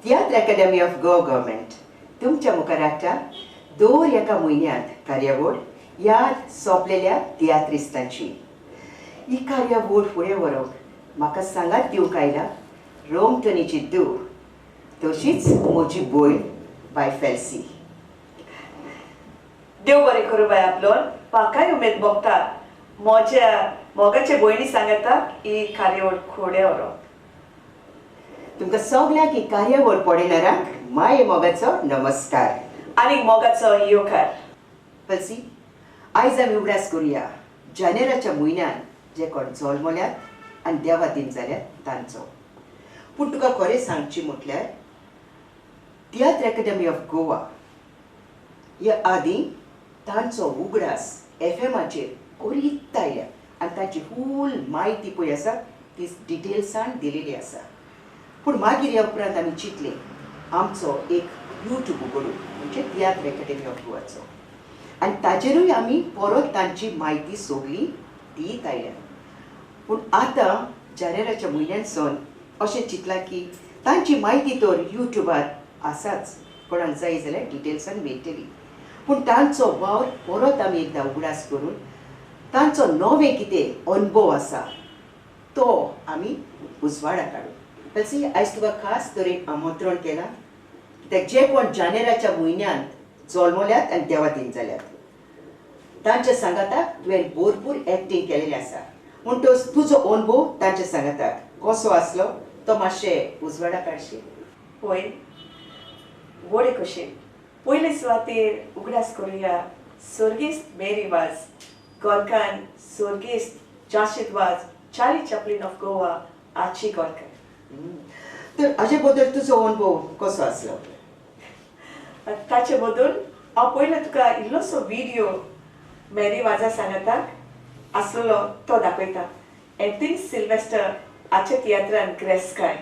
Tiatr academy of Goa government तुमच्या मुखार हाडटा दर एका म्हयन्यांत कार्यावळ याद सोंपलेल्या तियात्रिस्तांची. ही कार्यावळ फुडें व्हरप म्हाका सांगात दिवंक आयला रोमटनीची धूव, तशीच म्हजी भयण बाय फेल्सी. देव बरें करूं बाय आपलोन. म्हाकाय उमेद भोगता म्हज्या मोगाचे भयणी सांगता ही कार्यावळ फुडें व्हरप. तुमकां सगळ्यांक ही कार्यावळ पळयणाऱ्यांक माये मोगाचो नमस्कार आनी मोगाचो येवकार. फेल्सी, आयज आमी उगडास करुया जानेराच्या म्हयन्यान जे कोण जल्मल्यात आनी देवा दिन जाल्यात तांचो. पूण तुका खरें सांगची म्हटल्यार तियात्र अकॅडमी ऑफ गोवा ह्या आदीं तांचो उगडास एफएमाचेर करीत आयल्या आनी ताची फूल म्हायती पळय आसा ती डिटेल्सान दिलेली आसा. पूण मागीर ह्या उपरांत आमी चिंतलें आमचो एक यूट्यूब उगडूं म्हणजे तियात्र अकॅडमी ऑफ गोवाचो आनी ताचेरूय आमी परत तांची म्हायती सगळी दीत आयल्या. पूण आतां जानेराच्या म्हयन्यांतसून अशें चिंतलां की तांची म्हायती तर यूट्यूबार आसाच, कोणाक जाय जाल्यार डिटेल्सान मेळटली. पूण तांचो वावर परत आमी एकदां उगडास करून तांचो नवें कितें अनुभव आसा तो आमी उजवाडाक हाडूं. तशी आयज तुका खास तरेन आमंत्रण केलां कित्याक जे कोण जानेराच्या म्हयन्यांत जल्मल्यात आनी देवा दिन जाल्यात तांच्या सांगाताक तुवें भरपूर एक्टींग केलेलें आसा. म्हूण तो तुजो अनुभव तांच्या सांगाताक कसो आसलो तो मातशें उजवाडाक हाडशी. पळय व्हडे कशें पयले सुवातेर उगडास करुया सर्गेस्त मेरी वाज, गोरकान सर्गेस्त जाशीद वाज, चार्ली चॅपलीन ऑफ गोवा आजची गोरकार. तर हाजे बद्दल तुजो अनुभव कसो आसलो? ताचे बद्दल हांव पयलें तुका इल्लोसो व्हिडियो मेरी वाजा सांगताक आसलेलो तो दाखयता. एंथनी सिल्वेस्टर आजच्या तियात्रान ग्रेस्काय.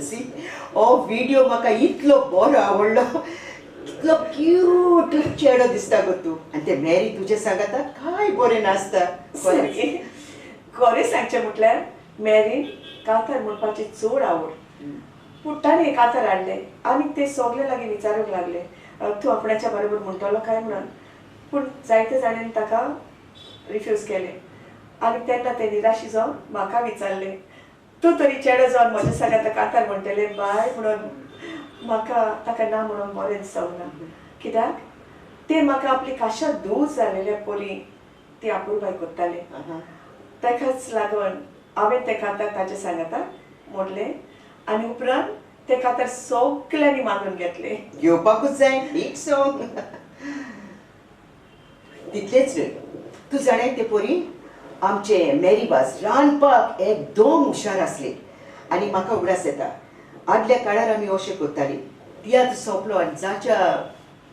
सी हो व्हिडिओ म्हाका इतलो बरो आवडलो. इतलो क्यूट चेडो दिसता गो तूं. आनी ते मॅरी तुजें सांगाता काय बरें नाचता. सारकें. खरें सांगचें म्हटल्यार मॅरीन कांतार म्हणपाची चड आवड. पूण ताणें कांतार हाडलें आनी ते सगळे लागीं विचारूंक लागले तूं आपणाच्या बरोबर म्हणटलो काय म्हणून. पूण जायते जाणांनी ताका रिफ्यूज केलें. आनी तेन्ना ते निराशी जावन म्हाका विचारलें तूं तरी चेडो जावन म्हज्या सांगाता कांतार म्हणटलें बाय म्हणून. म्हाका ताका ना म्हणून बरें दिसोंक ना. कित्याक ते म्हाका आपली खाशा दूर जालेल्या परी ती आपुरबाय कोत्ताले. ताकाच लागून हांवें ते कांतार ताच्या सांगाता म्हणलें आनी उपरांत ते कांतार सगल्यांनी मानून घेतले. घेवपाकूच जाय हिट सॉंग. तितलेच न्हय तूं जाणें ते परी आमचे मॅरीबाज रांदपाक एकदम हुशार आसले. आनी म्हाका उगडास येता आदल्या काळार आमी अशें करतालीं तियात्र सोंपलो आनी जाच्या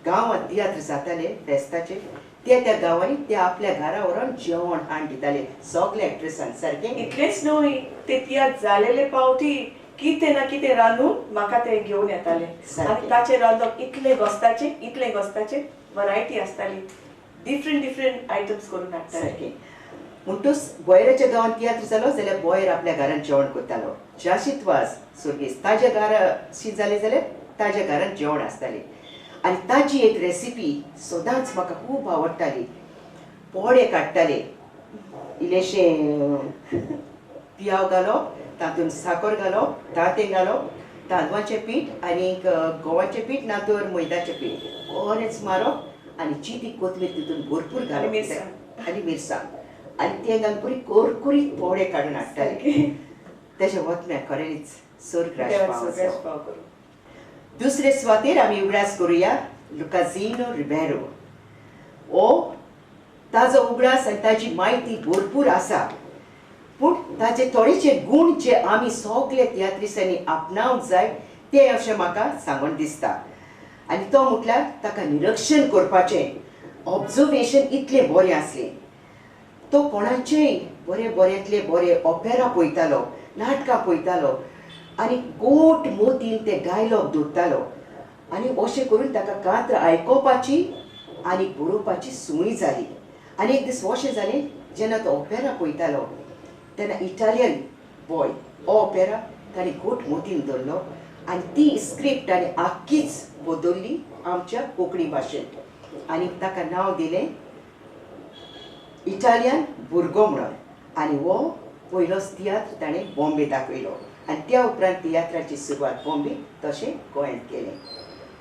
गांवांत तियात्र जाताले फेस्ताचे त्या गांवांनी ते आपल्या घरा व्हरून जेवण हाड दिताले सगल्या एक्ट्रेसांक. सारकें. इतलेंच न्हय ते तियात्र जालेले पावटी कितें ना कितें रांदून म्हाका ते घेवन येताले. आनी ताचे रांदप इतले गोस्ताचे वरायटी आसताली. डिफरंट आयटम्स करून हाडटाले. सारकें. म्हणटूच बोयराच्या गांवांत तियात्र जालो जाल्यार बोयर आपल्या घरान जेवण करतालो. जाशीत वाज सुर्गेस्त ताज्या घराशी जालें जाल्यार ताज्या घरान जेवण आसतालें. आनी ताची एक रेसिपी सदांच म्हाका खूब आवडटाली. पोडे काडटाले इल्लेशें पियाव घालप तातूंत साकर घालप तांतें घालप तांदळाचें पीठ आनीक गंवाचें पीठ नातर मैदाचें पीठ बरेंच मारप आनी चिटी कोथमीर तितून भरपूर घालप आनी मिरसांग आनी तें घालून बरी कुरकुरीत पोडे काडून हाडटाले. तेच्या वतम्याक खरेंच स्वर्ग पाव. दुसरे सुवातेर आमी उगडास करुया लुकाझिनो रिबेरो. हो ताजो उगडास आनी ताजी म्हायती भरपूर आसा. पूण ताचे थोडेशे गूण जे आमी सगळे तियात्रिसांनी आपणावंक जाय ते अशें म्हाका सांगून दिसता. आनी तो म्हटल्यार ताका निरीक्षण करपाचें ऑब्जर्वेशन इतलें बरें आसलें. तो कोणाचेय बऱ्यांतले बरे ऑपेरा पळयतालो नाटकां पळयतालो आनी गोट मोतीन ते डायलॉग धरतालो. आनी अशें करून ताका कांतार आयकोपाची आनी बरोवपाची संवय जाली. आनी एक दीस अशें जालें जेन्ना तो ऑपेरा पळयतालो तेन्ना इटालियन बॉय हो ऑपेरा ताणें गोट मोतीन धरलो आनी ती स्क्रिप्ट ताणें आख्खीच बदलली आमच्या कोंकणी भाशेंत आनी ताका नांव दिलें इटालियन भुरगो म्हणून. आनी हो पयलोच तियात्र ताणें बॉम्बे दाखयलो आनी त्या उपरांत तियात्राची सुरवात बॉम्बे तशें गोंयांत केलें.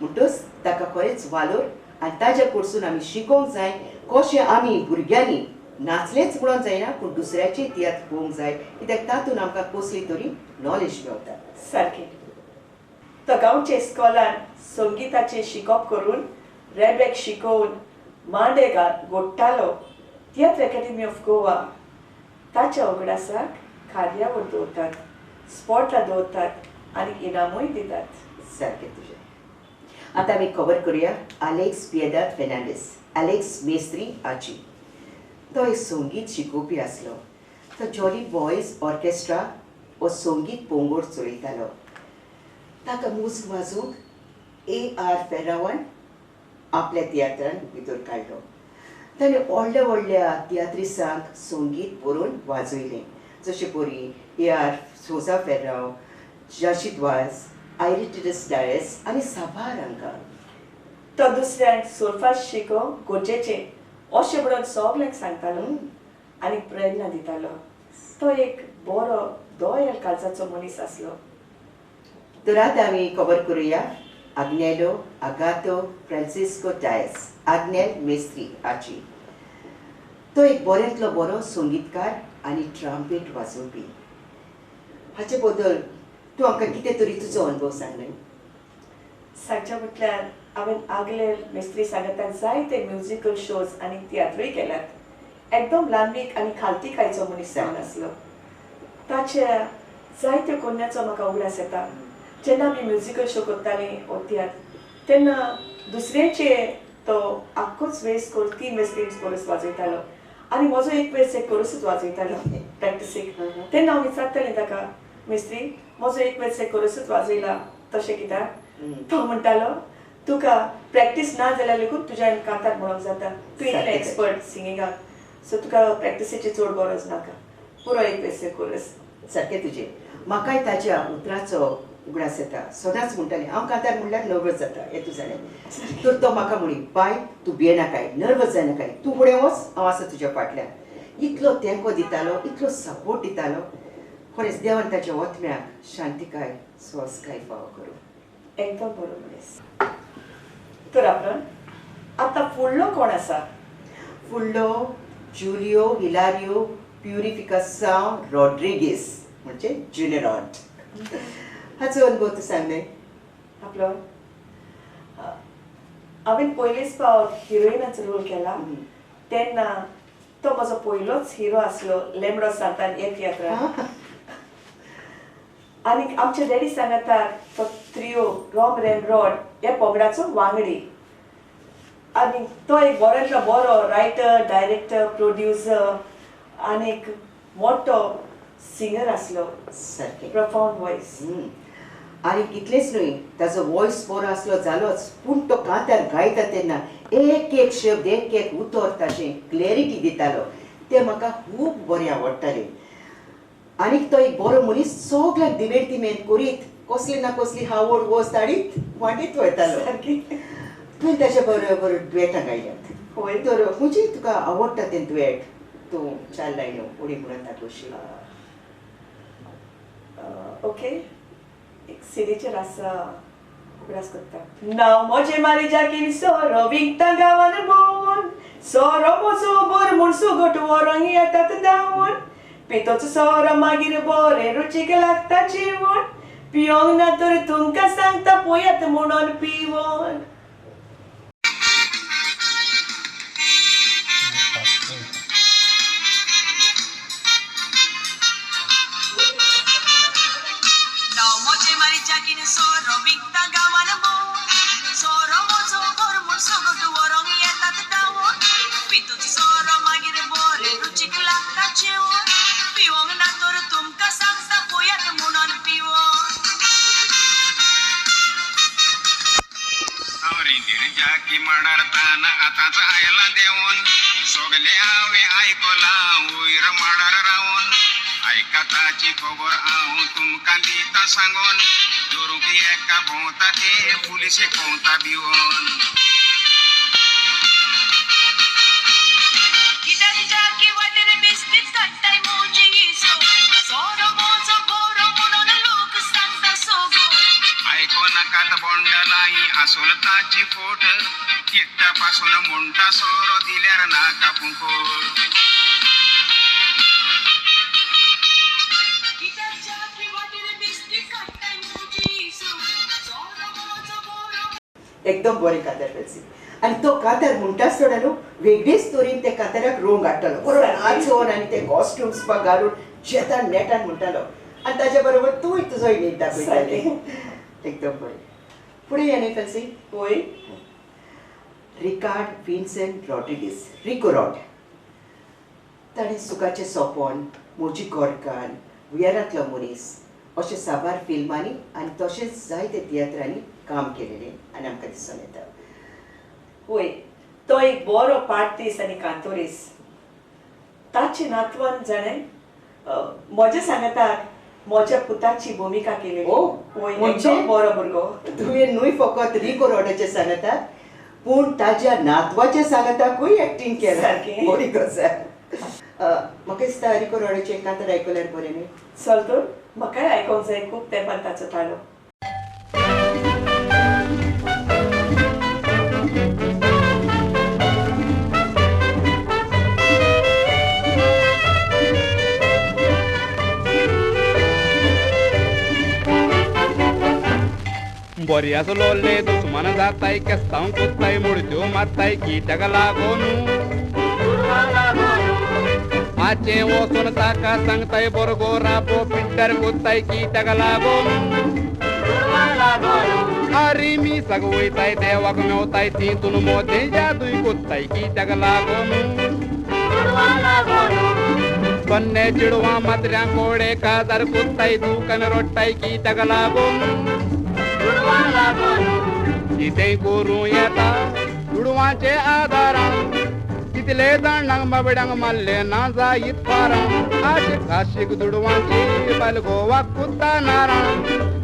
म्हणटच ताका खरेंच वालोर आनी ताच्या कडसून आमी शिकोवंक जाय कशें आमी भुरग्यांनी नाचलेंच म्हणून जायना पूण दुसऱ्याचें तियात्र पळोवंक जाय कित्याक तातूंत आमकां कसली तरी नॉलेज मेळटा. सारकें. तो गांवचे इस्कॉलान संगीताचें शिकप करून रेबेक शिकोवन मांडे घोडटालो तियात्र अकॅडमी ऑफ गोवा. ताच्या उगडासाक कार्यावळ दवरतात स्पॉटां दवरतात आनी इनामूय दितात. सारकें तुजें. आतां आमी खबर करुया आलेक्स पिएदाद फेर्नांडीस आलेक्स मेस्त्री आजी. तो एक संगीत शिकोवपी आसलो. तो जॉली बॉयज ऑर्केस्ट्रा हो संगीत पोंगोड चलयतालो. ताका मुस्क वाजोवंक A.R. फेरावान आपल्या तियात्रान भितर काडलो. ताणें व्हडल्या तियात्रिसांक संगीत बरोवन वाजयलें जशें परी A.R. सोजा फेर्राव जाशीत वाज आयरिटिडस डायस आनी साबा रंगा. तो दुसऱ्यांक सोल्फाज शिकोवंक गरजेचें अशें म्हणून सगल्यांक सांगतालो आनी प्रेरणा दितालो. तो एक बरो दोयल काळजाचो मनीस आसलो. तर आतां आमी खबर करुया आग्नेलो आगातो फ्रांसिस्को डायस आग्नेल मेस्त्री आजी. तो एक बऱ्यांतलो बरो संगीतकार आनी ट्रम्पेट वाजोवपी. हाचे बद्दल तूं आमकां कितें तरी तुजो अनुभव सांगलें. सांगचें म्हटल्यार हांवें आग्नेल मेस्त्री सांगतान जायते म्युजिकल शोज आनी तियात्रूय केल्यात. एकदम ल्हानबीक आनी खालतीकायेचो मनीस जावन आसलो. ताच्या जायत्यो कोन्याचो म्हाका उगडास येता. जेन्ना आमी म्युजिकल शो करतालीं वो तियात्र तेन्ना दुसऱ्याचे तो आख्खोच वेस करून 3 वेस 3 कोरस वाजयतालो आनी म्हजो एक वेस एक कोरसूच वाजयतालो प्रॅक्टिसीक. तेन्ना हांव विचारतालें ताका मेस्त्री म्हजो एक वेळचे कोरसूच वाजयला तशें कित्याक तो म्हणटालो तुका प्रॅक्टीस ना जाल्यार लेगून तुज्यान कांतार म्हणूंक जाता तूं इतलें एक्सपर्ट सिंगिंगाक सो तुका प्रॅक्टिसेची चड गरज नाका पुरो एक वेळचे कोरस सारकें तुजें म्हाकाय ताच्या उतराचो उगडास येता सदांच म्हणटालें हांव कांतार म्हणल्यार नर्वस जाता हें तूं जालें तर तो म्हाका म्हणी बाय तूं भियेनाकाय नर्वस जायनाकाय तूं फुडें वच हांव आसा तुज्या फाटल्यान इतलो तेंको दितालो इतलो सपोर्ट दितालो खरेंच देवान ताच्या ओतम्याक शांतीकाय स्वस्थकाय फावो करूं एकदम बरो मनीस तर आपण आतां फुडलो कोण आसा फुडलो जुलियो हिलारियो प्युरिफिकासांव रॉड्रिगीस म्हणजे ज्युनियर ऑट हाचो अनुभव तूं सांग न्ही आपलो हांवें पयलींच फावट हिरोइनाचो रोल केला तेन्ना तो म्हजो पयलोच हिरो आसलो लेमडो सांतान एक यात्रा आनी आमचे डॅडी सांगतात तो त्रियो रॉम रेन रॉड ह्या पंगडाचो वांगडी आनी तो एक बऱ्यांतलो बरो रायटर डायरेक्टर प्रोड्युसर आनी एक मोठो सिंगर आसलो सारकें प्रफाउंड वॉयस आनी इतलेंच न्हय ताजो वॉयस बरो आसलो जालोच पूण तो कांतार गायता तेन्ना एक एक शब्द एक एक उतर ताचें क्लॅरिटी दितालो तें म्हाका खूब बरें आवडटालें आनीक तो एक बरो मनीस सगळ्यांक दिवेट मेन करीत कसली ना कसली हावड वस्त हाडीत वांटीत वयतालो तुवें ताच्या बरोबर दुएटां गायल्यात होय तर खंयची तुका आवडटा तें दुएट तूं चार लायन्यो उडी म्हणून दाखोवशी ओके एक सिडीचेर आसा उगडास करता नांव म्हजें मारी जाकीन सोरो विकता गांवान भोंवून सोरो म्हजो बर म्हूण सुगट व्हरोंक येतात धांवून पितोचो सोरो मागीर बरें रुचीक लागता जेवण पियोंक ना तर तुमकां सांगता पळयात म्हणून पिवण आताच आयला देऊन सोगले हांवे आयकला वयर माडार रावून आयकताची खबर हांव तुमकां दिता सांगून जोरूंक एका भोंवता ते पुलिशे भोंवता भिवून कित्याक जाकी वाटेर बिस्कीट काडटाय मोजी इसो सोरो मोजो बरो म्हणून लोक सांगता सोगो आयको नाकात बोंडलाई आसोल ताची फोट किट्टा पासून म्हणटा सोरो दिल्यार नाका फुंकोट एकदम बरें कांतार पेलसी आनी तो कांतार म्हणटा आसतना न्हू वेगळीच तरेन ते कांताराक रोंग हाडटालो बरो नाचोन आनी ते कॉस्ट्युम्स घालून शेतान नेटान म्हणटालो आनी ताच्या बरोबर तूंय तुजोय नीट दाखयताली एकदम बरें फुडें या न्ही पेलसी होय रिकार्ड विन्सेंट रॉड्रिगीस रिको रॉड ताणें सुखाचें सोंपण मोजी गोरकान वियरांतलो मनीस अशें साबार फिल्मांनी आनी तशेंच जायते तियात्रांनी काम केलेलें आनी आमकां दिसून येता होय तो एक बरो पार्टीस आनी कांतोरीस ताचे नातवान जाणें म्हज्या सांगतात म्हज्या पुताची भुमिका केलेली होय म्हणजे बरो भुरगो तुवें न्हय फकत रिको रॉडाचें सांगतात पूण ताच्या नातवाच्या सांगताकूय एक्टींग केलां सारकें बरी गजाल म्हाका दिसता रिको रॉडाचें कांतार आयकल्यार बरें न्ही चल तर म्हाकाय आयकोंक जाय खूब तेंपान ताचो ताळो बरियास लोल्ले दुश्मन जाताय केस्तांव कोत्ताय मुडच्यो मारताय कित्याक लागून आचे वचून ताका सांगताय बरगो राबो पिड्ड्यार कोत्ताय कित्याक लागून अरे मी सग वयताय देवाक मेवताय तितून मोदें जादूय कोत्ताय कित्याक लागून बन्ने चिडवा मात्र्या कोडे काजार कुत्ताई दुकान रोट्टाई की ताका लागून कितेंय करूं येता चुडवांचे आदारान कितले जाणांक बाबड्यांक मारले ना जायत फारां आशीक आशीक दुडवांची बायल गोवाक कुत्ता नारां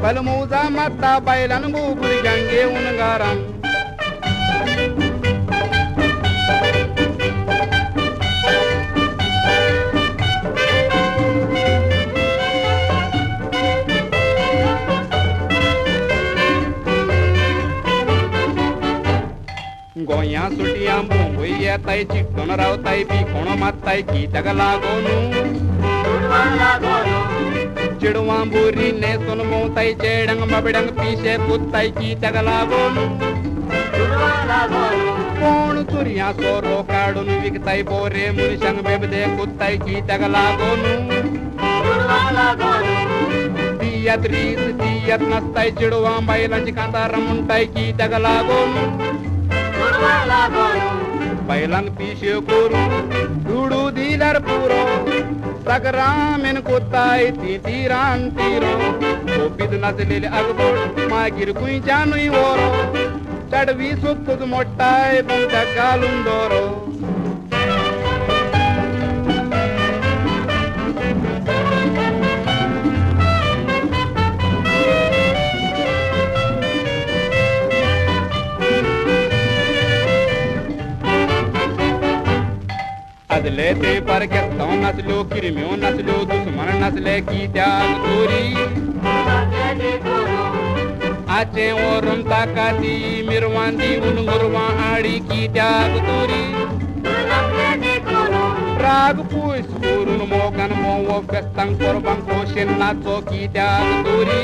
बायल मौजा मारता बायलान गो भुरग्यांक घेवन घरां गोंया सुटया मुंबई येताय चिट्टून रावताय भिकोण मारताय की ताका लागून चिडवां बुरी नेसून भोंवताय चेड्यांक बाबड्यांक पिशे कुत्ताय की ताका लागून कोण चुरयां सोरो काडून विकताय बोरे मनशांक बेबदे कुत्ताय की ताका लागून दियात रीस दियात नाचताय चिडवां बायलांची कांतारां म्हणटाय की ताका लागून बायलांक पिशे करून दुडू दिल्यार पुरो ताका रामेन कोत्ताय ती तिरान तिरो सोबीत नाचलेले आगबोट मागीर खुंयच्यानूय वरो चडवी सोबतूच मोडटाय तुमच्या घालून दोरो आदले ते पर घेतां नाचल्यो किरम्यो नाचल्यो दुस्मान नाचले की त्याग तोरी आचे वरून ताका ती मिरवां दिवन गुरवां आडी की त्याग तोरी राग पयस करून मोगान मोव फेस्तांक कोरबांक खोशेन नाचो की त्याग तोरी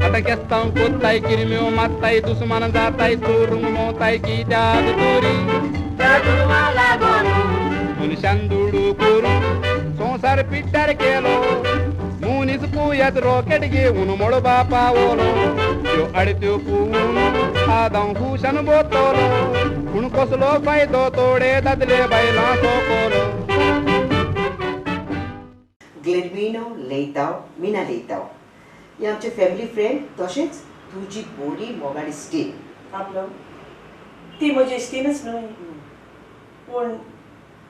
आतां केस्तांव कोत्ताय किरम्यो मारताय दुस्मान जाताय चोरूंक मोवताय की त्याग तोरी मनशान दुडू करून संसार पिट्टार केलो मुनीस पुयात रॉकेट घेवन मोडबा पावलो त्यो आडत्यो पुवून आदां खुशान बोतलो पूण कसलो फायदो थोडे दादले बायलां सोंपलो ग्लेडमिनो लेयताव मिना लेयताव ही आमचे फॅमिली फ्रेंड तशेंच तुजी बरी मोगाडी स्टील आपलो ती म्हजी इश्टीनच न्हय पूण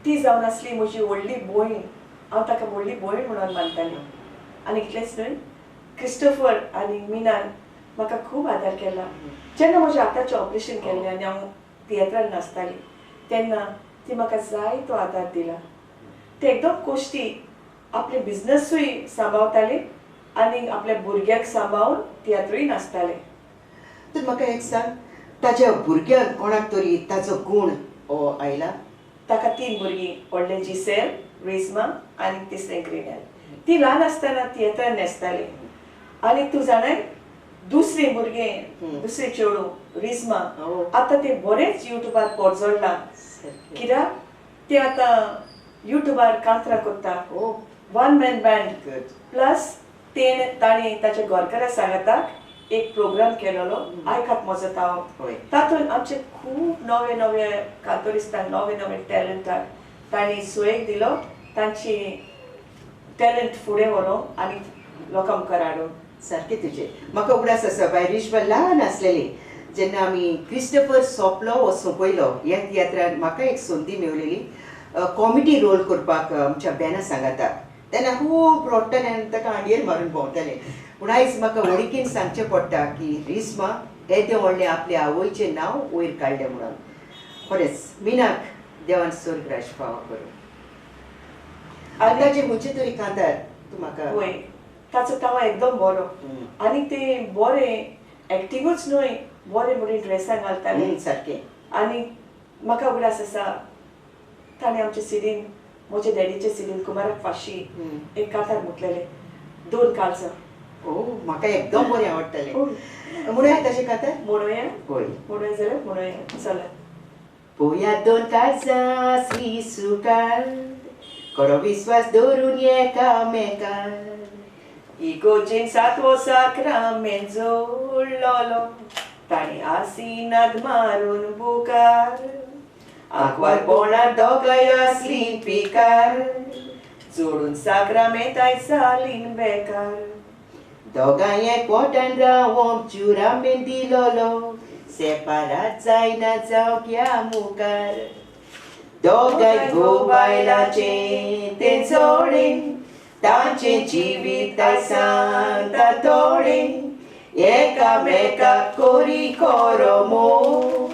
ती जावन आसली म्हजी व्हडली भयण हांव ताका व्हडली भयण म्हणून मानतालें आनी इतलेंच न्हय क्रिस्टोफर आनी मिनान म्हाका खूब आदार केला जेन्ना म्हजें आतांचें ऑपरेशन केल्लें आनी हांव थिएटरान नाचतालीं तेन्ना ती म्हाका जायतो आदार दिला ते एकदम कोश्टी आपले बिझनसूय सांबाळताले आनी आपल्या भुरग्याक सांबाळून थिएटरूय नाचताले तर म्हाका एक सांग ताच्या भुरग्यांक कोणाक तरी ताचो गूण हो आयला ताका 3 भुरगीं व्हडले जिसेल रेस्मा आनी तिसरें ग्रेनेल ती ल्हान आसतना थिएटरान न्हेसताली आनी तूं जाणाय दुसरें भुरगें दुसरें चेडूं रिस्मा आतां तें बरेंच युट्यूबार पोरजोडलां कित्याक तें आतां युट्यूबार कांतरां कोत्ता वन मॅन बँड प्लस ताणें ताच्या घरकारां सांगाताक एक प्रोग्राम केलेलो आयकात मजत हांव तातूंत आमचे खूब नवे नवे कांतोरिस्तांक नवे नवे टॅलंटाक तांणी सुयेक दिलो तांची टॅलंट फुडें व्हरोन आनी लोकां मुखार हाडून सारकें तुजें म्हाका उगडास आसा बाय रिश्मा ल्हान आसलेली जेन्ना आमी क्रिस्टोफर सोंपलो वो सोंपयलो ह्या तियात्रान म्हाका एक संदी मेवलेली कॉमेडी रोल करपाक आमच्या बॅना सांगाता तेन्ना खूब रडटालें आनी ताका आडयेर मारून भोंवतालें पूण आयज म्हाका वडीकीन सांगचें पडटा की रिस्मा येदें व्हडलें आपल्या आवयचें नांव वयर काडलें म्हणून खरेंच मिनाक देवान स्वर्ग राज फावो करूं आनी ताचे खंयचे तरी कांतार तूं म्हाका वय ताचो तावा एकदम बरो आनी ते बरें एक्टिंगूच न्हय बरें बरें ड्रेसां घालताले सारकें आनी म्हाका उगडास आसा ताणें आमचे सिडीन म्हज्या डॅडीचे सिडीन कुमाराक फाशी एक कांतार म्हटलेलें 2 काळजां म्हाका एकदम बरें आवडटलें म्हणूया तशें कांतार म्हणूया होय म्हणूया जाल्यार म्हणूया चला पोया 2 काळजां स्वी सुकाळ खरो विस्वास दवरून एकामेकांर इगोचेन 7 वर्सां क्रामेन जोडलोलो ताणी आसीनाद मारून बुकार आंकवार बोणार दोगांय असली पिकार जोडून साक्रामेंत आयज जालीन बेकार दोगांय एकवटान रावप चुरांबेन दिलोलो सेपारात जायना जावया मुखार दोगांय घोव बायलांचे ते जोडे तांचे जिवीत आयज सांगता तोडे एकामेकाक कोरी कोरो मोव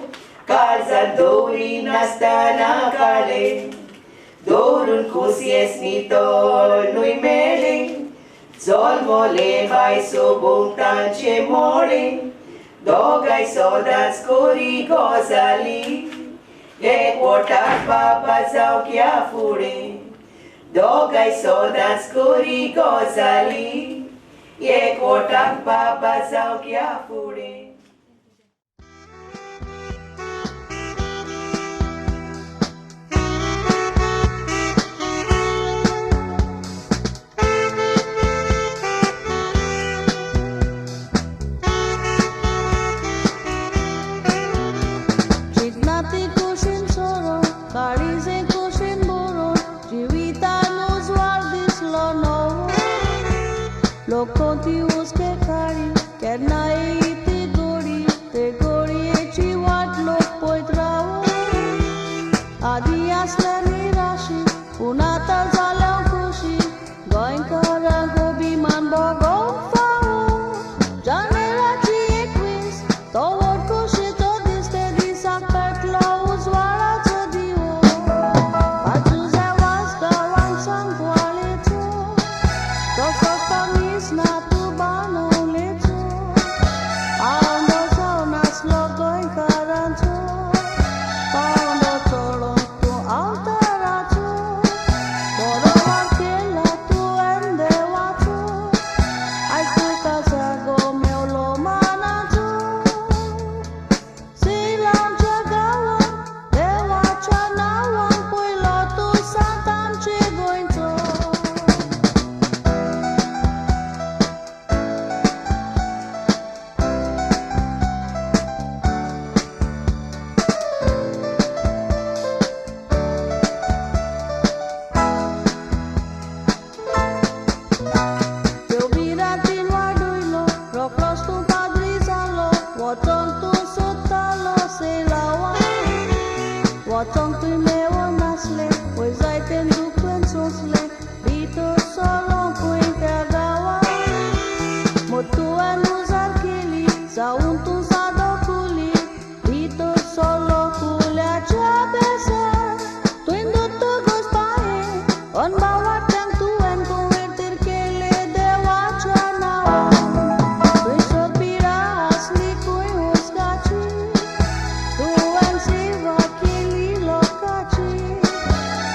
काळजांत दवरी नासतना काळे दवरून खोसयेस नितळ न्हय मेळे जल्मले बाय सोबूंक तांचे मोडे दोगांय सदांच कोरी गजाली एकवटाक बाबा जावया फुडें दोगांय सदांच कोरी गजाली एकवटाक बाबा जावया फुडें Locomotivos que cari, que naí te gori वाट लोक पळयत रावो आदी आसलेली राशी पूण आतां जाल्या खुशी गोंयकारांक अभिमान भोगोवंक फावो जानेराची 21 तो व्हड खोशेचो दीस ते दिसाक पेटलो उजवाडाचो दिवो बाजूचे वाज गांवांक सांगवाळेचो तो फक्त मीस ना तूं बांदवलेचो आवडो जावन आसलो गोंयकारांचो पावलो चोडोंक तूं अवताराचो बरो वार केला तुवें देवाचो आयज तुका जागो मेवलो मानाचो सिलांच्या गांवांत देवाच्या नांवान पयलो तूं सांत आमचे गोंयचो Teobirantin waduilo, roklos tu padri zalo, wotong tu sotalo selawa. Wotong tu mewo nasle, oi zaiten dukwen sosle, dito solo kuin kagawa. Motuan uzar kili, zaun tu zado kuli, dito solo kulia chabesa. Tuin dutto gospae, on bawa tang tuen convertir kele dewacha nawa. Tuin sopira asli kui uskachi, tuen siva kili lokachi.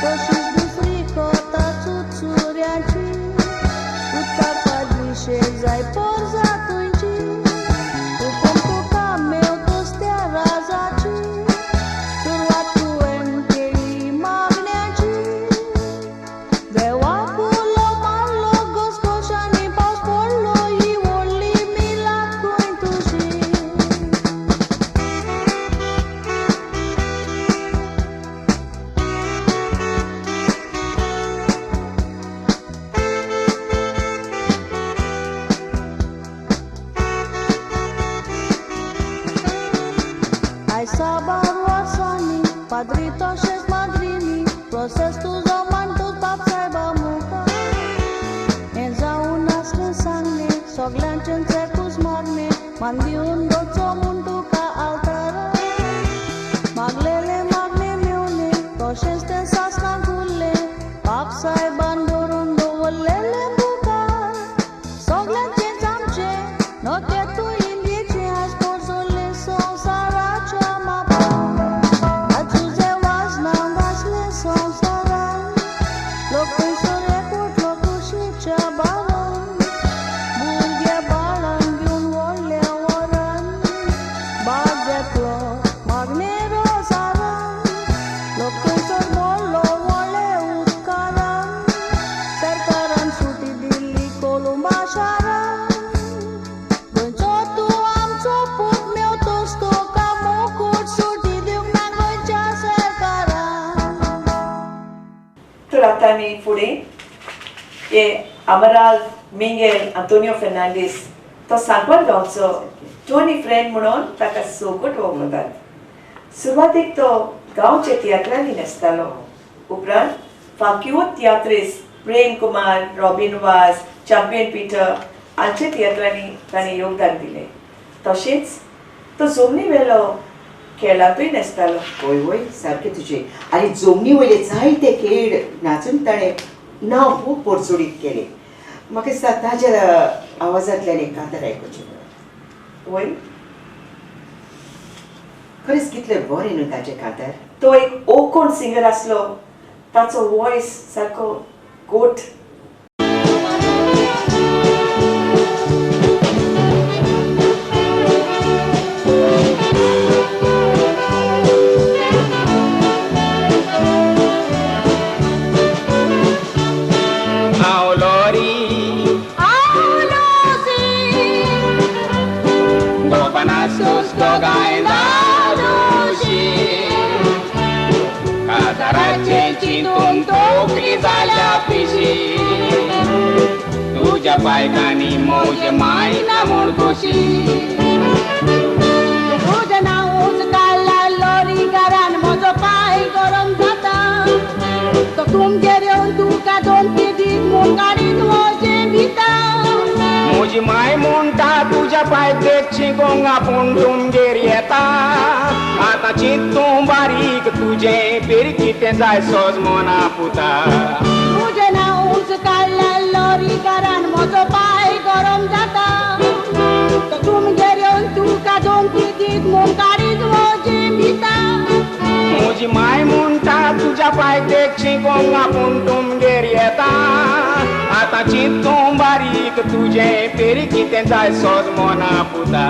Koshis dufriko ta tutsuriachi, uta padrishe zai porza tuinchi. Upom tuka meu tostea razachi, surwa tuen keli magneachi. Dewa pulo malo goscoșani paus pollo i volli milat cointuși. Ai sabar wasani, padrito șes madrini, proces tu zaman tu pap saiba muka. Enza unas sangne, soglanchen trekus marne, mandi un docho mundu ka altara. Maglele magne meune, proces ten sasna gulle, pap saiba ndorundo volele buka. Soglanchen zamche, no te tu indie ce aș porzole son saracha mapa. Ajuze was nam vasle son saran, lokun sore kut lokushi chabaran. Bulge balan gyun volle oran, baggetlo magnero saran. Lokun sor bollo volle utkaran, sarkaran suti dilli kolumba sharan. Goncho सुवातांनी फुडें हे अमराल मिंगेल आंतोनियो फेर्नांडीस तो सांकवाल गांवचो Tony friend म्हणून ताका सोकूट वळखतात. सुरवातीक तो गांवचे तियात्रांनी न्हेसतालो. उपरांत फांक्यो तियात्रीस प्रेम कुमार, रॉबिन वाज, चॅम्पियन पीटर हांचे तियात्रांनी ताणें योगदान दिलें. तशेंच तो जमनी वेलो खेळांतूय न्हेसतालो. होय होय सारकें तुजें. आनी जमनी वयले जायते खेळ नाचून ताणें नांव खूब परचुडीत केलें. म्हाका दिसता ताच्या आवाजांतल्यान एक कातर आयकुचें. वय खरेंच कितलें बरें न्हू ताचें कातर. तो एक ओकोण सिंगर आसलो. ताचो वॉयस सारको गोठ. चिंतून तोकली जाल्या पिशी तुझ्या बायकांनी मौज मायना म्हूण खुशी. तुझें नांवूच काडला लॉरी घरान म्हजो पाय गरम जाता. तो तुमगेर येवन तुका दोन पिडीत म्हूण काडीत म्हजें भिता. म्हजी माय म्हणटा तुझ्या पाय देखची गोंगा पूण तुमगेर येता. आतां चिंतूं बारीक तुजें पेर कितें जाय सोज मना पुता. तुझें नांवूच काडला लॉरी घरान म्हजो पाय गरम जाता. तो तुमगेर येवन तुका दोन पिडीत म्हूण काडीत म्हजें भिता. म्हजी माय म्हणटा तुझ्या पाय देखची गोंगा पूण तुमगेर येता. आतां चिंतूं बारीक तुजें पेर कितें जाय सोज मना पुता.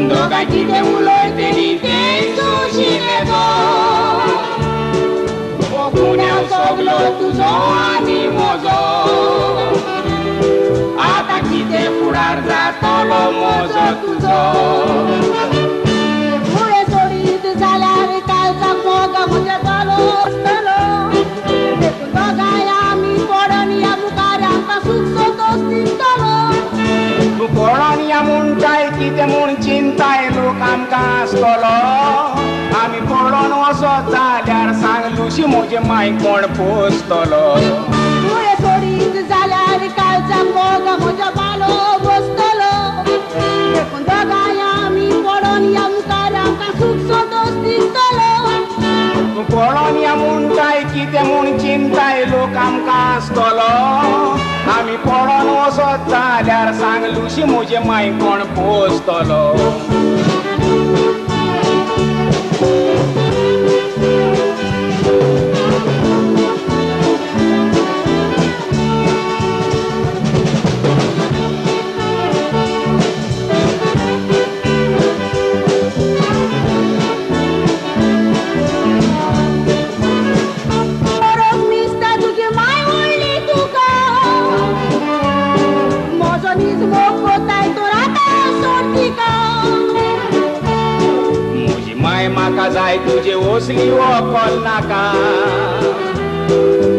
दोगांची उलयते न्ही तें सोशिले गो. पुण्या सगलो तुजो आनी म्हजो. आतां कितें फुडार जातलो म्हजो तुजो. फुडें सोडीत जाल्यार कालचा मोग म्हज्या जालो आसतलो. देखून दोगांय आमी पडोन या मुखार आमकां सूख संतोश दिसतलो. तूं पडोन या म्हणटाय कितें म्हूण चिंताय लोक आमकां आसतलो. आमी पडोन वचत जाल्यार सांग लुशी म्हजे माय कोण पोसतलो. फुडें सोडीत जाल्यार कालचा मोग म्हज्या बालो बसतलो. देखून दोगांय आमी पडोन या मुखार आमकां सूख संतोष दिसतलो. तूं पडोन या म्हणटाय कितें म्हूण चिंताय लोक आमकां आसतलो. आमी पडोन वचत जाल्यार सांग लुशी म्हजे माय कोण पोसतलो. म्हाका जाय तुजे ओसली वकल नाका.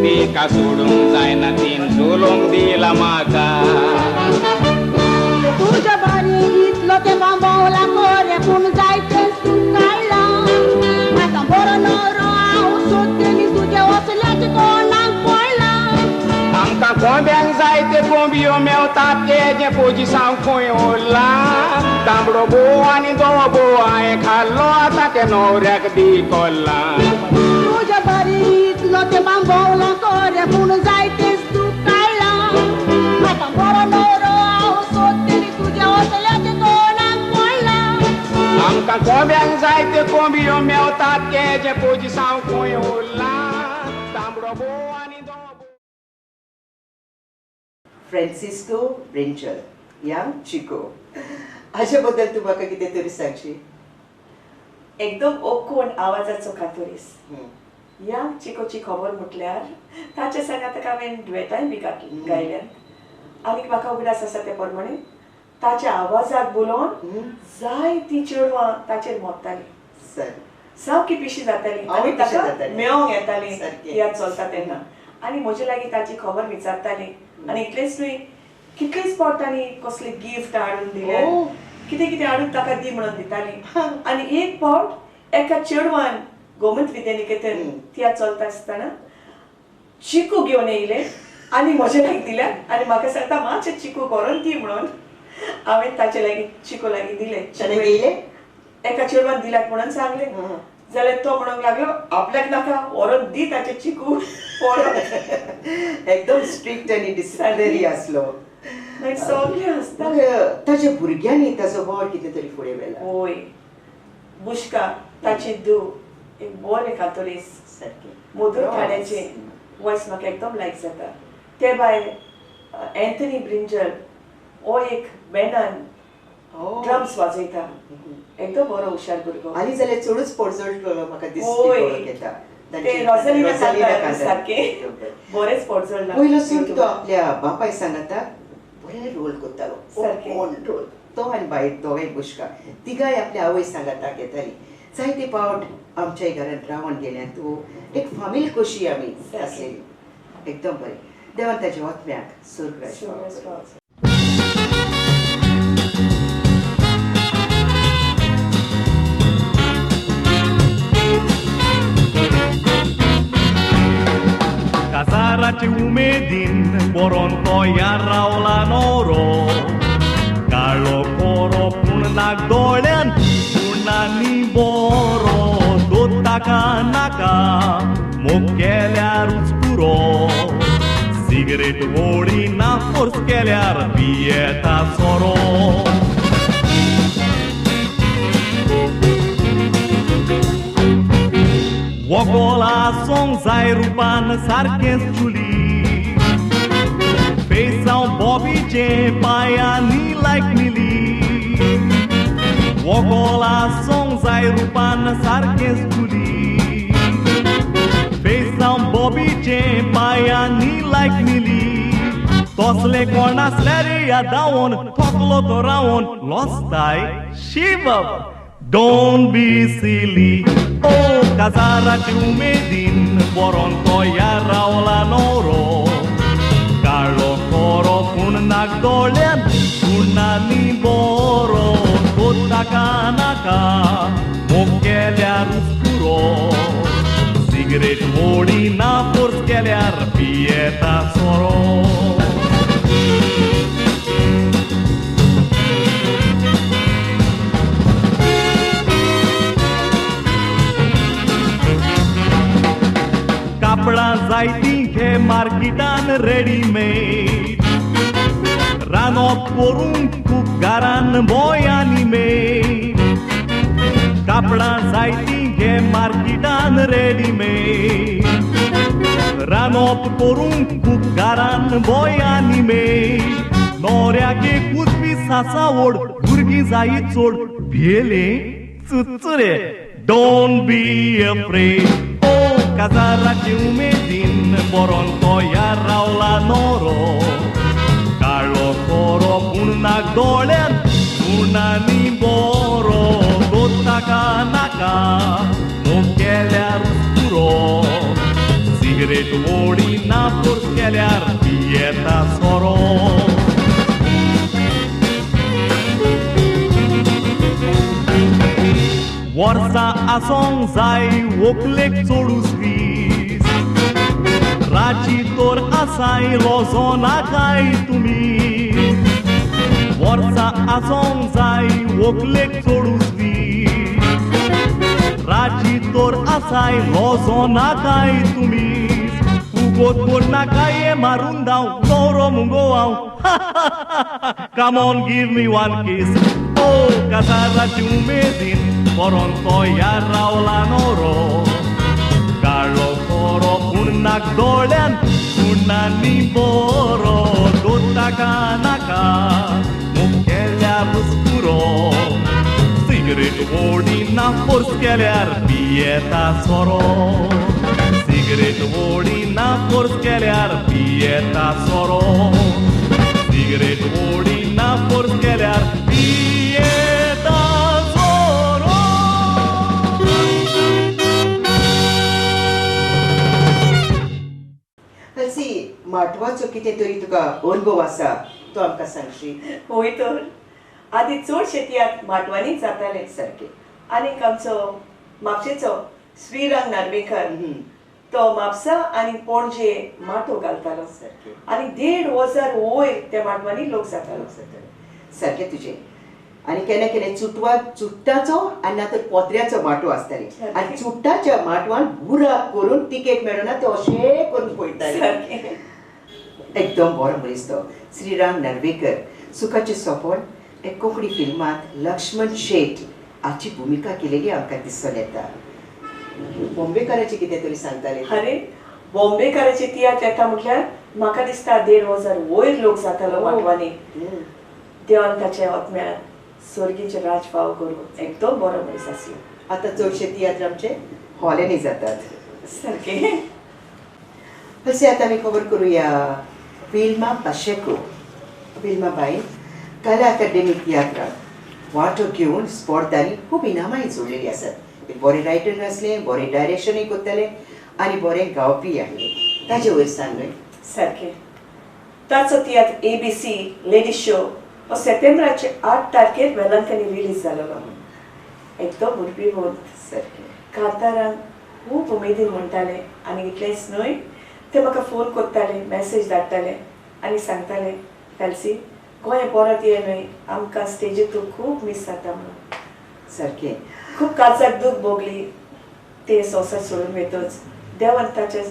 तिका सोडूंक जायना तीन सोलोंक दिला म्हाका. तुझ्या बारी इतलो ते बांबवला कोरे पूण जायतें सूख काडला. आतां बरो नवरो हांव सोदतें न्ही तुज्या वचल्याचे कोणाक पडला. आमकां कोंब्यांक जाय ते कोंबयो मेवतात तेजे पोजिसांव खंय उरला. तांबडो बोव आनी धवो बोव हांवें खाल्लो आतां ते न्हवऱ्याक दी कोल्ला. तुझ्या बारी इतलो ते बांबवला कोरे पूण जायतें सूख काडला. आतां बरो नवरो हांव सोदतें न्ही तुज्या वचल्याचे कोणाक पडला. आमकां कोंब्यांक जाय ते कोंबयो मेवतात तेजे पोजिसांव खंय उरला. तांबडो बोव आनी धवो बोव. फ्रांसिस्को ब्रिंचल यंग चिको हाचे बद्दल तूं म्हाका कितें तरी सांगशी? एकदम ओकूण आवाजाचो कातुरीस. या चिकोची खबर म्हटल्यार ताचे सांगा ताका हांवें दुयेंतांय बी गायल्यात आनीक म्हाका उगडास आसा ते प्रमाणे ताच्या आवाजाक बोलोवन जायतीं चेडवां ताचेर मोडटालीं. सर सामकी पिशी जाताली हांवूय आनी पिशी ताका जातालें. मेळोंक येताली सारकें. तियात्र चलता तेन्ना. आनी म्हजे लागीं ताची खबर विचारताली आनी इतलेंच न्हय कितलेच फावट तांणी कसले गिफ्ट हाडून दिले ओ. कितें कितें हाडून ताका दी म्हणून दिताली. आनी एक फावट एका चेडवान गोमंत विद्यानिकेतन तियात्र चलता आसतना चिकू घेवन येयले आनी म्हजे लागीं दिल्या आनी म्हाका सांगता मातशें चिकू व्हरून दी म्हणून. हांवें ताचे लागीं चिकू लागीं दिले. ताणें घेयले? एका चेडवान दिल्यात म्हणून सांगले जाल्यार तो म्हणूंक लागलो आपल्याक नाका व्हरून दी ताचे चिकू व्हरून. एकदम स्ट्रिक्ट आनी डिसिप्लिनरी आसलो. सगळे आसता. ताच्या भुरग्यांनी ताचो वावर कितें तरी फुडें व्हेला. ओय बुश्का ताची धू एक बरें कातोलीस सारकें मधुर थाण्याचे वॉयस म्हाका एकदम लायक जाता. ते भायर एंथनी ब्रिंजल हो एक बँडान ड्रम्स वाजयता. एकदम बरो हुशार भुरगो. आनी जाल्यार चडूच पडजळ म्हाका ओय. दिसता. ते रोझलिना कांतार सारकें बरेच पडजळ. पयलो सून तो आपल्या बापाय सांगाता बरे रोल करतालो. सारकें. रोल तो आनी बाय दोगांय बुश्का तिगाय आपल्या आवय सांगाताक येताली. जायते फावट आमच्या घरांत रावून गेल्या तूं एक फामील कशी आमी आसलेली. एकदम बरें. देवान ताच्या आत्म्याक स्वर्ग Casaraci umedin boron toia raula noro Carlo coro punak dolen punani boro Dotaka naka mokeliar uspuro Cigarette vori na force keliar pieta soro Wogola song zairupan sarkes chuli Face on Bobby J Bayani like Nili Wogola song zairupan sarkes chuli Face on Bobby J Bayani like Nili Tosle konas leria down Toklo to round Lost I shiva Don't be silly Oh, casaraci umedin boron toia raula noro Carlo coro punak dolen punani boro Kotaka naka mokeliar uspuro Cigarette vodi na force keliar pieta soro कापडा जायती घे मार्केटान readymade रानोप करून कुकारान बोयांनी made कापडा जायती घे मार्केटान readymade रानोप करून कुकारान बोयांनी made नोऱ्यागे कुसबी सासावड भुरगीं जायी चोड भेले चुचुरे Don't be afraid Casaraci umedin boron toia raula noro Carlo coro punak dolen punani boro Dotaka naka mokeliar uspuro Cigarette vodi na force keliar pieta soro Warsa asong zai woklek चोडूस वीस राची तोर आसाय लोजोना काय तुमी वर्सा asong zai woklek चोडूस वीस राची तोर आसाय लोजोना काय तुमी उगोत कोणा काय मारून दाव गौरो मुंगो हांव Come on give me one kiss Oh casaraci umedin boron toia raula noro Carlo coro punak dolen punani boro Dota नाका नाका मुखेल्यारूच पुरो सिगरेट ओडिना फोर्स केल्यार पियेता सोरो सिगरेट ओडिना फोर्स केल्यार पियेता सोरो सिगरेट ओडिना फोर्स केल्यार पियेता सोरो हलसी माटवाचो कितें तरी तुका अनुभव आसा तो आमकां सांगशी. होय तर आदी चडशे तियात्र माटवांनीच जाताले सारकें. आनीक आमचो म्हापशेचो श्रीरंग नार्वेकर तो म्हापसा आनी पणजे माटो घालतालो सारकें. आनी 1,500 वयर त्या माटवांनी लोक जातालो. सारकें तुजें. आनी केन्ना केन्ना चुट्टाचो आनी ना तर पोत्र्याचो माटो आसताले आनी चुट्टाच्या माटवान बुराक करून तिकेट मेळना ते अशें करून पळयताले. एकदम बरो मनीस तो श्रीराम नार्वेकर. सुखाचें सोंपण हे कोंकणी फिल्मांत लक्ष्मण शेट हाची भुमिका केलेली आमकां दिसून येता. बॉम्बेकाराची कितें तरी सांगताले. अरे बॉम्बेकाराचे तियात्र येता म्हटल्यार म्हाका दिसता 1,500 वयर लोक जातालो माटवांनी. देवान ताच्या आत्म्यान स्वर्गीचे राज फाव करूं. एकदम बरो मनीस आसलो. आतां चडशे तियात्र आमचे हॉलांनी जातात. सारकें. अशें आतां आमी खबर करुया विल्मा पाशेको. विल्मा बाईन कला अकादेमी तियात्रांत वांटो घेवन स्पर्धांनी खूब इनामांय जोडलेलीं आसात. बरे रायटर आसले, बरे डायरेक्शनूय करताले आनी बरें गावपी आहले. ताजे वयर सांग न्हय. सारकें. ताचो तियात्र ABC लेडीज शो हो सप्टेंबराचे 8 तारखेर वेलंकनी रिलीज जालोलो. एकदम उर्बीवंत. सारकें. कांतारांक खूब उमेदीन म्हणटाले आनी इतलेंच न्हय ते म्हाका फोन करताले, मॅसेज धाडटाले आनी सांगताले फेल्सी गोंया परत ये न्हय आमकां स्टेजीर तूं खूब मिस जाता म्हणून. सारकें. खूब काळजाक दूख भोगली ते संवसार सोडून वयतच. देवान ताच्या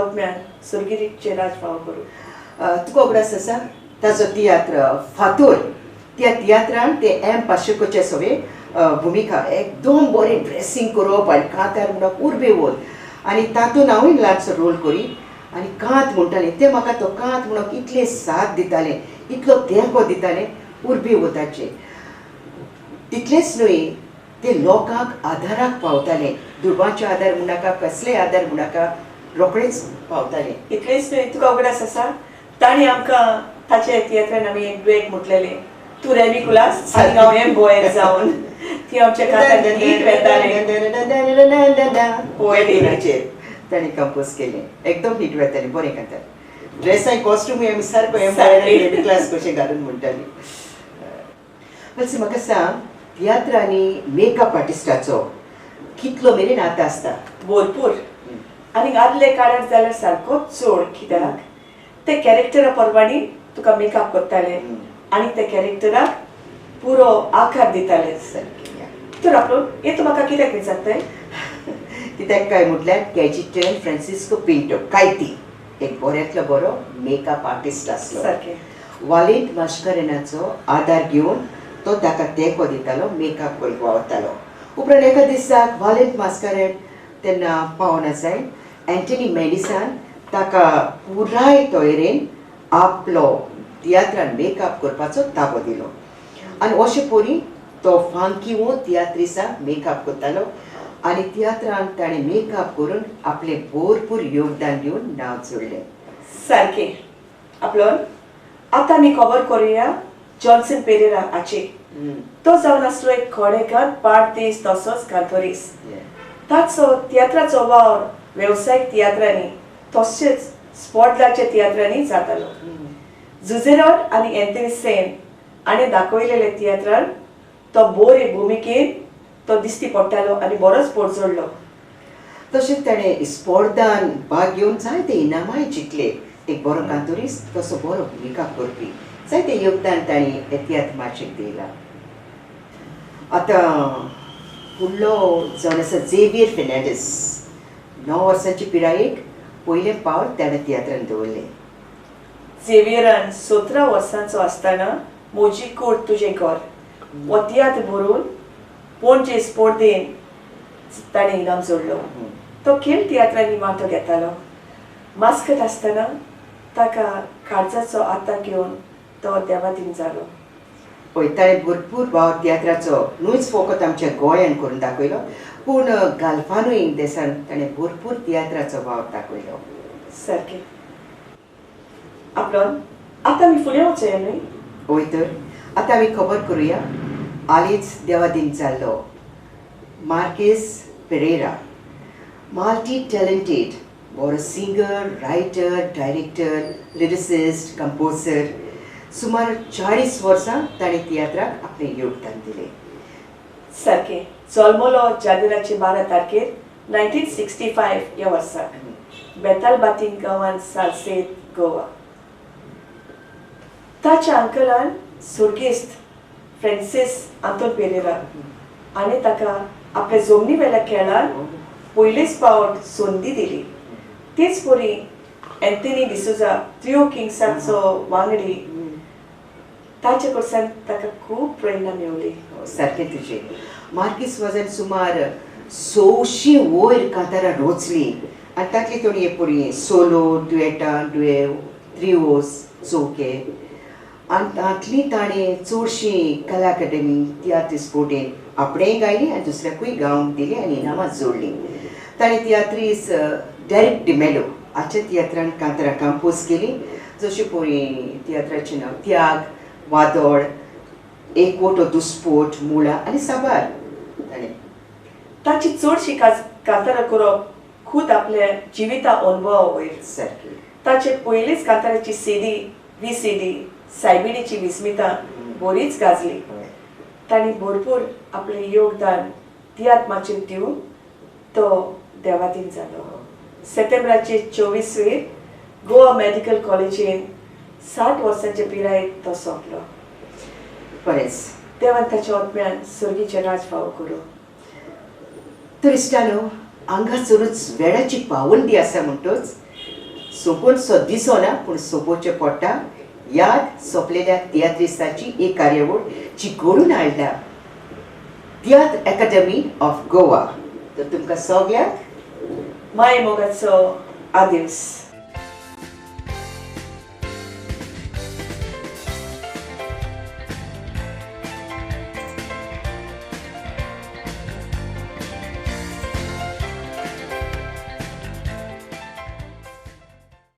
आत्म्यान स्वर्गीचे राज फाव करूं. तुका उगडास आसा ताजो तियात्र फातोर. त्या तियात्रान ते एम पाशेकोचे सगळे भुमिका एकदम बरें ड्रेसींग करप आनी कांतार म्हणप उर्बेवत आनी तातूंत हांवूय ल्हानसो रोल करी आनी कांत म्हणटालें ते म्हाका तो कांत म्हणप इतलें साथ दितालें, इतलो तेंको दितालें उर्बेवताचें. तितलेंच न्हय ते लोकांक आदाराक पावतालें. दुर्बांचे आदार म्हणनाका, कसलेय आदार म्हणनाका, रोखडेच पावतालें. इतलेंच न्हय तुका उगडास आसा ताणी आमकां ताचे तियात्रान आमी एक दुयेट म्हटलेलें तूं रेमी कुलास आनी हांव हें बोयर जावन ती आमच्या कांतार हीट वेतालें. पोएटिनाचेर ताणें कंपोज केलें. एकदम हीट वेतालें, बरें कांतार. ड्रेसांय कॉस्ट्यूमूय आमी सारको रेमी क्लास कशें घालून म्हणटालीं. म्हाका सांग तियात्र आनी मेकअप आर्टिस्टाचो कितलो मेरेन आतां आसता. भरपूर. आनी आदले काळार जाल्यार सारको चड. कित्याक ते कॅरेक्टरा प्रमाणे तुका मेकअप करताले आनी त्या कॅरेक्टराक पुरो आकार दिताले. तर आपूण हें म्हाका कित्याक विचारताय. कित्याक काय म्हटल्यार कॅजिटन फ्रांसिस्को पिंटो कायती एक बऱ्यांतलो बरो मेकअप आर्टिस्ट आसलो. सारकें. वालेंट मास्कारेनाचो आदार घेवन तो ताका तेंको दितालो, मेकअप करपाक वतालो. उपरांत एका दिसाक वालेंट मास्कारेन तेन्ना पावना जाय एंटनी मेडिसान ताका पुराय तयारेन आपलो तियात्रान मेकअप करपाचो ताबो दिलो आनी अशे परी तो फांकी तियात्रिसांक मेकअप करतालो आनी तियात्रान ताणें मेकअप करून आपलें भरपूर योगदान दिवन नांव जोडलें. सारकें. आपलोन आतां आमी खबर करुया जॉन्सन पेरेरा हाची. तो जावन आसलो एक खोडेकार पार्टीस तसोच कांतोरीस. ताचो तियात्राचो वावर वेवसायीक तियात्रांनी तशेंच स्पॉटलाच्या तियात्रांनी जातालो. झुझेरॉड आनी एंथनी सेन हाणें दाखयलेले तियात्रान तो बरे भुमिकेन तो दिश्टी पडटालो आनी बरोच पोडजोडलो. तशेंच ताणें स्पर्धांत भाग घेवन जायते इनामांय जिखले. एक बरो कांतोरीस तसो बरो भुमिका करपी जायते योगदान ताणें हे तियात्र माचेक दिलां. आतां फुडलो जावन आसा झेवियर फेर्नांडीस. 9 वर्सांची पिरायेक पयलें पावल ताणें तियात्रान दवरलें. झेवियरान 17 वर्सांचो आसतना म्हजी कूड तुजें घर हो तियात्र बरोवन पणजे स्पर्धेन ताणें इनाम जोडलो. तो खेळ तियात्रांनी वांटो घेतालो. मास्कत आसतना ताका काळजाचो आतां घेवन तो देवातीन जालो. पळय ताणें भरपूर भाव तियात्राचो न्हूच फकत आमच्या गोंयान करून दाखयलो पूण गाल्फानूय देसान ताणें भरपूर तियात्राचो भाव दाखयलो. सारकें. आपलोन आतां आमी फुडें वचया न्हय. वय तर आतां आमी खबर करुया हालींच देवादीन जाल्लो मार्केस पेरेरा, मल्टी टॅलंटेड, बरो singer, writer, director, lyricist, composer. सुमार 40 वर्सां ताणें तियात्राक आपलें योगदान दिलें. सारकें. जल्मलो जानेराचे 12 तारखेर 1965 ह्या वर्साक बेतालबातीन गांवांत सालसेत, गोवा. ताच्या अंकलान सुर्गेस्त फ्रांसीस आंतोन पेरेरा आनी ताका आपल्या जमनी वेल्या खेळांत पयलेच फावट संदी दिली. तेच परी एंथनी डिसोजा थ्री किंग्साचो वांगडी ताचे कडच्यान ताका खूब प्रेरणा मेवली. सारकें तुजें. मार्कीस वाजान सुमार 600 वयर कांतारां रोचलीं आनी तातली थोडी पळय सोलो, ड्युएटां, ड्युएव, त्रिओस, चौके आनी तातली ताणें चडशीं कला अकादेमी, तियात्र स्पोर्टेन आपणेंय गायली आनी दुसऱ्याकूय गावंक दिली आनी इनामां जोडलीं. ताणें तियात्रीस डेरिक डिमेलो हाच्या तियात्रान कांतारां कंपोज केलीं जशी पळय तियात्राचें नांव त्याग, वादळ, एक वोटो दुस्पोट, मुळा आनी साबार. ताणें ताची चडशी कांतारां करप खूद आपल्या जिविता अनुभवा वयर. सारकें. ताचे पयलीच कांताराची सीडी, VCD, सायबिणीची विस्मितां बरीच गाजली. तांणी भरपूर आपलें योगदान तियात्राचेर दिवन तो देवातीन जालो. सप्टेंबराचे 24 गोवा मेडिकल कॉलेजीन 60 वर्सांचे पिरायेंत तो सोंपलो. बरेंच. देवान ताच्या आत्म्यान सर्गीचे राजफाव करूं. तुरिस्टांनो, हांगासरूच वेळाची पावंडी आसा म्हणटच सोंपोवन सो दिसना पूण सोंपोवचें पडटा. याद सोंपलेल्या तियात्रिस्ताची एक कार्यावळ जी घडून हाडल्या तियात्र अकादेमी ऑफ गोवा. तर तुमकां सगळ्यांक माय मोगाचो आदेस.